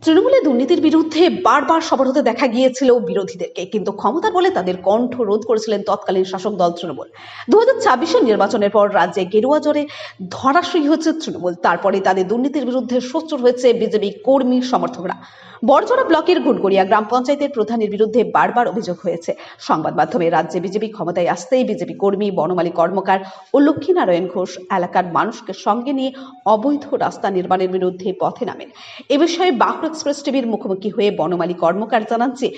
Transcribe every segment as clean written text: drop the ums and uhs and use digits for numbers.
তৃণমূলে দুর্নীতির বিরুদ্ধে বারবার সরব হতে দেখা গিয়েছিল বিরোধীদেরকে, কিন্তু ক্ষমতার বলে তাদের কণ্ঠ রোধ করেছিলেন তৎকালীন শাসক দল তৃণমূল। 2024 নির্বাচনের পর রাজ্যে গেরুয়া জ্বরে ধরাশয়ী হয়েছে তৃণমূল। তারপরে তাদের দুর্নীতির বিরুদ্ধে সোচ্চার হয়েছে বিজেপি কর্মী সমর্থকরা। বড়জোড়া ব্লকের ঘুটগড়িয়া গ্রাম পঞ্চায়েতের প্রধানের বিরুদ্ধে বারবার অভিযোগ হয়েছে। সংবাদ মাধ্যমে রাজ্যে বিজেপি ক্ষমতায় আসতেই বিজেপি কর্মী বনমালী কর্মকার ও লক্ষ্মীনারায়ণ ঘোষ এলাকার মানুষকে সঙ্গে নিয়ে অবৈধ রাস্তা নির্মাণের বিরুদ্ধে পথে নামেন। এ বিষয়ে বাঁকুড়া এক্সপ্রেস টিভির মুখোমুখি হয়ে বনমালী কর্মকার জানান যে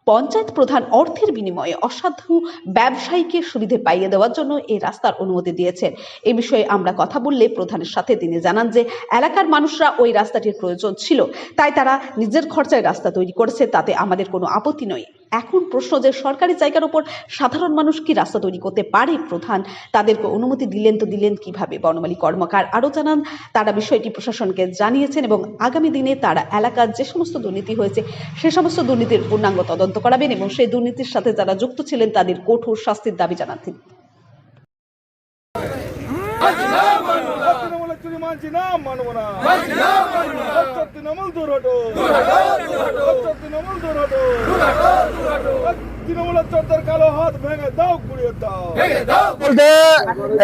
পঞ্চায়েত প্রধান অর্থের বিনিময়ে অসাধু ব্যবসায়ীকে সুবিধে পাইয়ে দেওয়ার জন্য এই রাস্তার অনুমতি দিয়েছেন। এ বিষয়ে আমরা কথা বললে প্রধানের সাথে তিনি জানান যে এলাকার মানুষরা ওই রাস্তাটির প্রয়োজন ছিল, তাই তারা নিজের খরচায় রাস্তা তৈরি করেছে, তাতে আমাদের কোনো আপত্তি নয়। এখন প্রশ্ন যে সরকারি জায়গার উপর সাধারণ মানুষ কি রাস্তা তৈরি করতে পারে? প্রধান তাদেরকে অনুমতি দিলেন, তো দিলেন কিভাবে? বনমালী কর্মকার আরো জানান তারা বিষয়টি প্রশাসনকে জানিয়েছেন এবং আগামী দিনে তারা এলাকার যে সমস্ত দুর্নীতি হয়েছে সে সমস্ত দুর্নীতির পূর্ণাঙ্গ তদন্ত করাবেন এবং সেই দুর্নীতির সাথে যারা যুক্ত ছিলেন তাদের কঠোর শাস্তির দাবি জানান তিনি।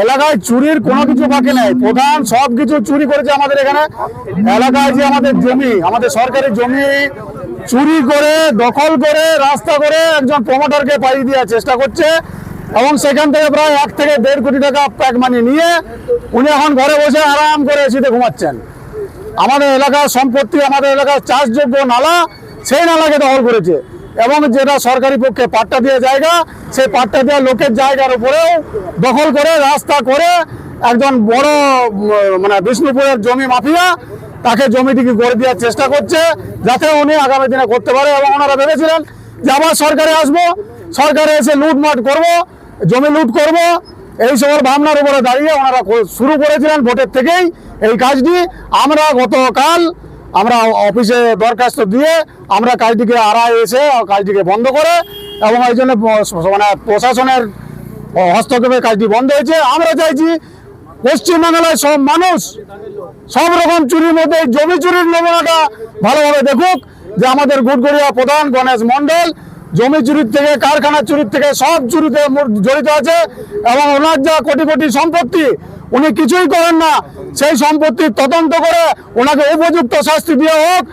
এলাকায় চুরির কোনো কিছু বাকি নেই, প্রধান সবকিছু চুরি করেছে। আমাদের এখানে এলাকায় যে আমাদের জমি, আমাদের সরকারি জমি চুরি করে দখল করে রাস্তা করে একজন প্রমোটারকে পাইয়ে দেওয়ার চেষ্টা করছে এবং সেখান থেকে প্রায় 1 থেকে 1.5 কোটি টাকা প্যাক মানি নিয়ে উনি এখন ঘরে বসে আরাম করে এসিতে ঘুমাচ্ছেন। আমাদের এলাকার সম্পত্তি, আমাদের এলাকার চাষযোগ্য নালা, সেই নালাকে দখল করেছে এবং যেটা সরকারি পক্ষে পাট্টা দিয়ে জায়গা, সেই পাট্টা দেওয়া লোকের জায়গার উপরেও দখল করে রাস্তা করে একজন বড় বিষ্ণুপুরের জমি মাফিয়া তাকে জমিটিকে করে দেওয়ার চেষ্টা করছে যাতে উনি আগামী দিনে করতে পারে। এবং ওনারা ভেবেছিলেন যে আবার সরকারে আসবো, সরকারে এসে লুটমাট করব, জমি লুট করব, এই সব ভাবনার উপরে দাঁড়িয়ে ওনারা শুরু করেছিলেন ভোটের থেকেই এই কাজটি। আমরা গতকাল আমরা অফিসে দরখাস্ত দিয়ে আমরা কাজটিকে আড়াই এসে কাজটিকে বন্ধ করে এবং এই জন্য প্রশাসনের হস্তক্ষেপে কাজটি বন্ধ হয়েছে। আমরা চাইছি পশ্চিমবাংলায় সব মানুষ সব রকম চুরির মধ্যে জমি চুরির নমুনাটা ভালোভাবে দেখুক যে আমাদের ঘুটগড়িয়া প্রধান গণেশ মণ্ডল জমি চুরির থেকে, কারখানা চুরির থেকে সব চুরিতে জড়িত আছে এবং ওনার যা কোটি কোটি সম্পত্তি উনি কিছুই করেন না, সেই সম্পত্তির তদন্ত করে ওনাকে উপযুক্ত শাস্তি দেওয়া হোক।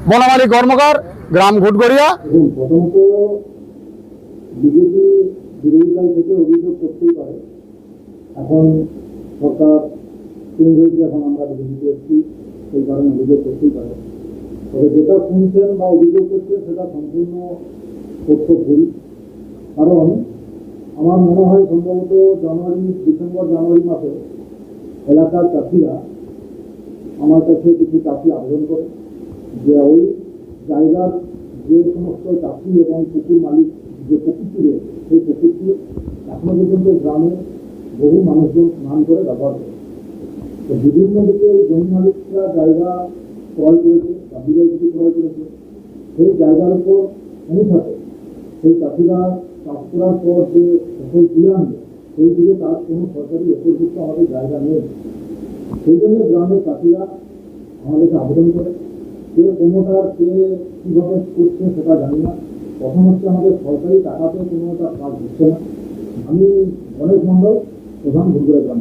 বনমালী কর্মকার, গ্রাম ঘুটগড়িয়া। প্রথমত বিজেপি বিরোধী দল থেকে অভিযোগ করতেই পারে, এখন সরকার চেঞ্জ হয়েছে, এখন আমরা বিজেপিতে এসেছি, সেই কারণে অভিযোগ করতেই পারে। তবে যেটা শুনছেন বা অভিযোগ করছে সেটা সম্পূর্ণ তথ্য ভুল। কারণ আমার মনে হয় সম্ভবত ডিসেম্বর জানুয়ারি মাসে এলাকার চাষিরা আমার কাছে কিছু চাষি আবেদন করে যে ওই জায়গার যে সমস্ত চাষি এবং পুকুর মালিক যে পুকুরটি রয়েছে সেই পুকুরটি এখনো পর্যন্ত গ্রামে বহু মানুষজন স্নান করে ব্যবহার করে। তো বিভিন্ন দিকে জমি মালিকরা জায়গা ক্রয় করেছে বা বিজয় কিছু ক্রয় করেছে, সেই জায়গার উপর অনুসারে সেই চাষিরা চাষ করার পর যে ফসল তুলে আনবে সেই দিকে তার কোনো সরকারি উপযুক্ত আমাদের জায়গা নেই। সেই জন্য গ্রামের চাষিরা আমাদেরকে আবেদন করে, কে প্রমোটার কে কীভাবে করছে সেটা জানি না। প্রথম হচ্ছে আমাদের সরকারি টাকাতে কোনো কাজ হচ্ছে না। আমি গণেশ মণ্ডল, প্রধান ঘুটগড়িয়া গ্রাম।